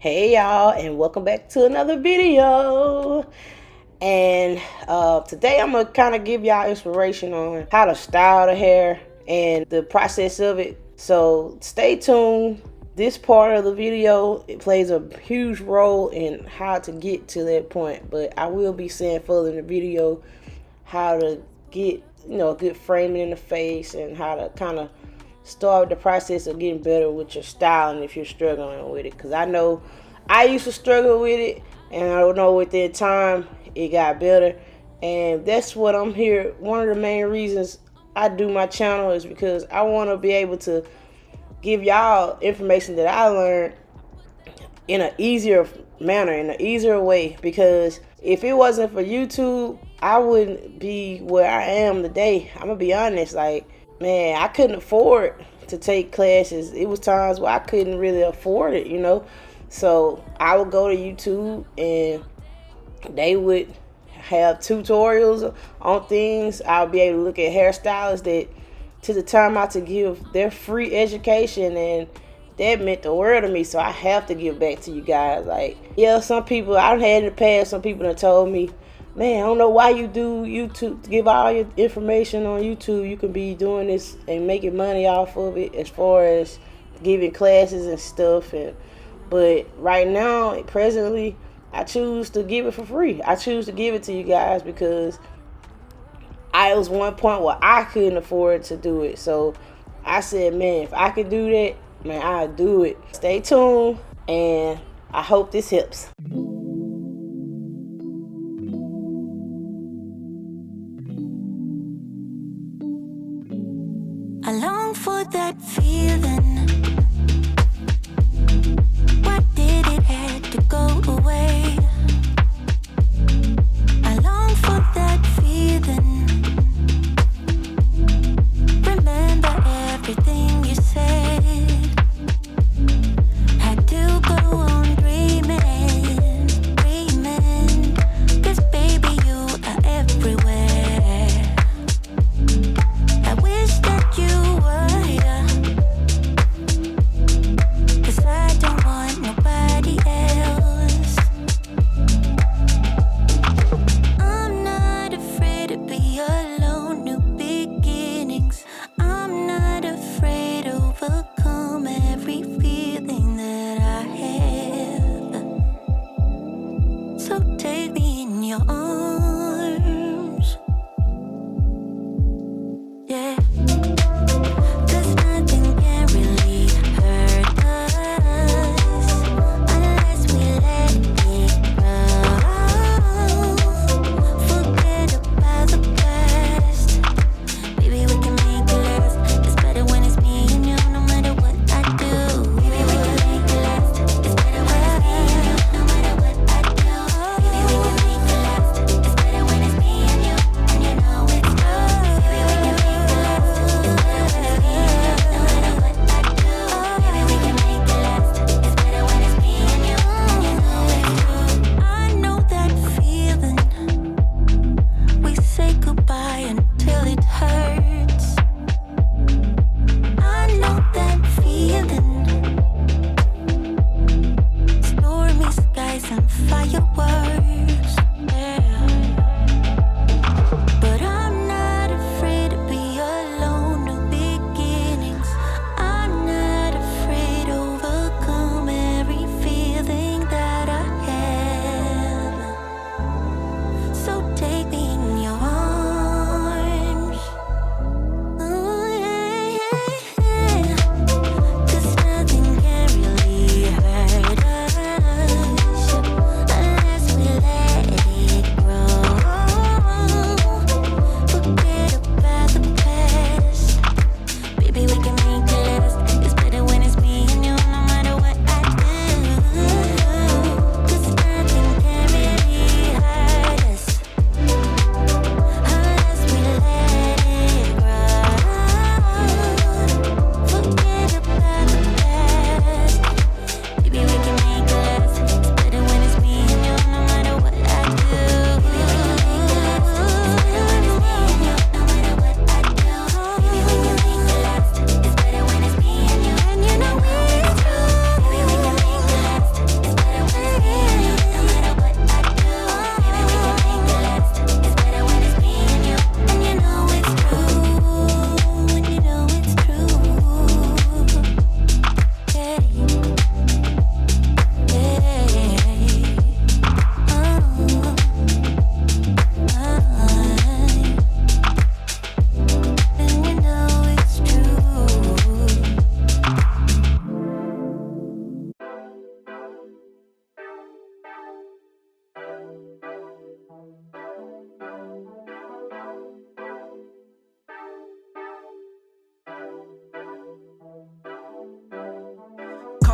Hey y'all, and welcome back to another video. And today I'm gonna kind of give y'all inspiration on how to style the hair and the process of it. So stay tuned. This part of the video, it plays a huge role in how to get to that point, but I will be saying further in the video how to get a good framing in the face and how to kind of start the process of getting better with your styling if you're struggling with it. Because I know I used to struggle with it, and I don't know, within time it got better. And that's what I'm here. One of the main reasons I do my channel is because I want to be able to give y'all information that I learned in an easier manner, in an easier way. Because if it wasn't for YouTube, I wouldn't be where I am today. I'm gonna be honest, like, man, I couldn't afford to take classes. It was times where I couldn't really afford it. So I would go to YouTube and they would have tutorials on things. I'll be able to look at hairstylists that took the time out to give their free education, and that meant the world to me. So I have to give back to you guys. Like, yeah, some people I've had in the past, some people have told me, man, I don't know why you do YouTube, give all your information on YouTube. You can be doing this and making money off of it as far as giving classes and stuff. But right now, presently, I choose to give it for free. I choose to give it to you guys because I was one point where I couldn't afford to do it. So I said, man, if I could do that, man, I'll do it. Stay tuned, and I hope this helps. I long for that feeling. Why did it have to go away? I long for that feeling. Remember everything you said. Had to go on dreaming.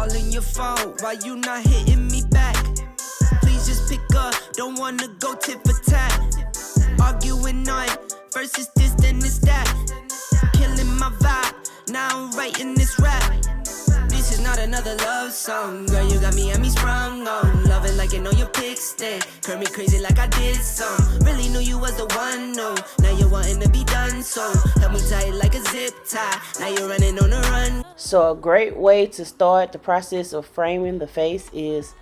calling your phone, why you not hitting me back? Please just pick up, don't wanna go tit for tat. Arguing on, first it's this, then it's that. Killing my vibe, now I'm writing this rap. This is not another love song, girl, you got me sprung on. Loving like you know your pick stick, curl me crazy like I did some. Really knew you was the one, no. Now you're wanting to be done, so help me tie it like a zip tie. Now you're running on the run. So a great way to start the process of framing the face is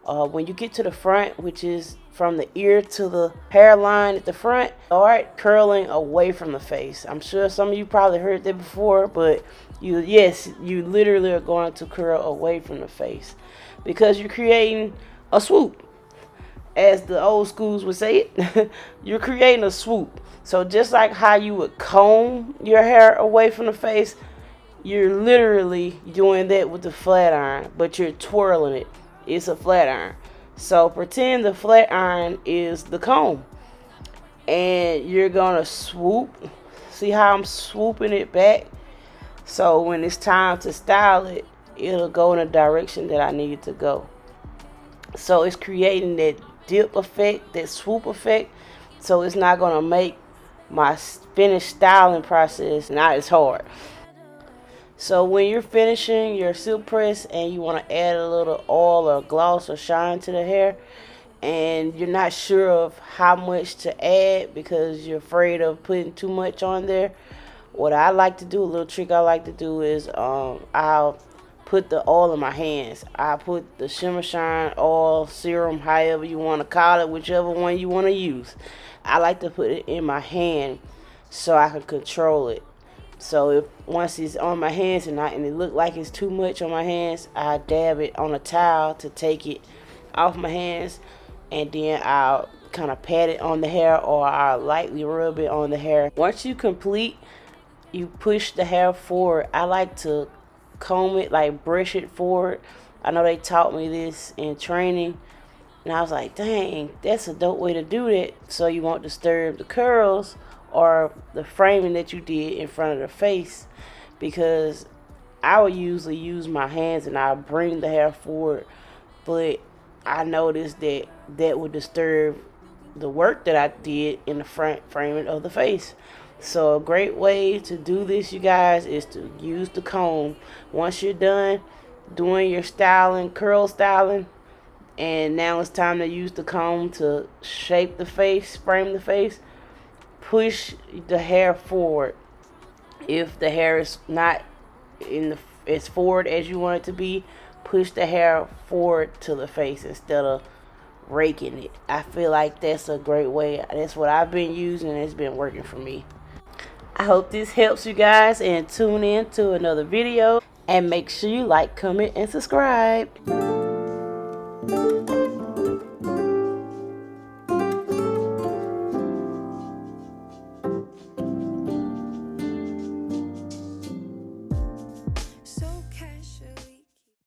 when you get to the front, which is from the ear to the hairline at the front, start curling away from the face. I'm sure some of you probably heard that before, but you literally are going to curl away from the face because you're creating a swoop, as the old schools would say it. You're creating a swoop. So just like how you would comb your hair away from the face, you're literally doing that with the flat iron, but you're twirling it. It's a flat iron. So pretend the flat iron is the comb, and you're gonna swoop. See how I'm swooping it back? So when it's time to style it, it'll go in the direction that I need it to go. So it's creating that dip effect, that swoop effect. So it's not gonna make my finished styling process not as hard. So when you're finishing your silk press and you want to add a little oil or gloss or shine to the hair, and you're not sure of how much to add because you're afraid of putting too much on there, what I like to do, a little trick I like to do is I'll put the oil in my hands. I put the shimmer shine oil, serum, however you want to call it, whichever one you want to use. I like to put it in my hand so I can control it. So if once it's on my hands and it look like it's too much on my hands, I dab it on a towel to take it off my hands, and then I'll kind of pat it on the hair, or I'll lightly rub it on the hair. Once you complete, you push the hair forward. I like to comb it, like brush it forward. I know they taught me this in training, and I was like, dang, that's a dope way to do that, so you won't disturb the curls or the framing that you did in front of the face. Because I would usually use my hands and I bring the hair forward, but I noticed that that would disturb the work that I did in the front framing of the face. So a great way to do this, you guys, is to use the comb. Once you're done doing your styling, curl styling, and now it's time to use the comb to shape the face, frame the face, push the hair forward. If the hair is not as forward as you want it to be, push the hair forward to the face instead of raking it. I feel like that's a great way. That's what I've been using, and it's been working for me. I hope this helps you guys, and tune in to another video, and make sure you like, comment, and subscribe.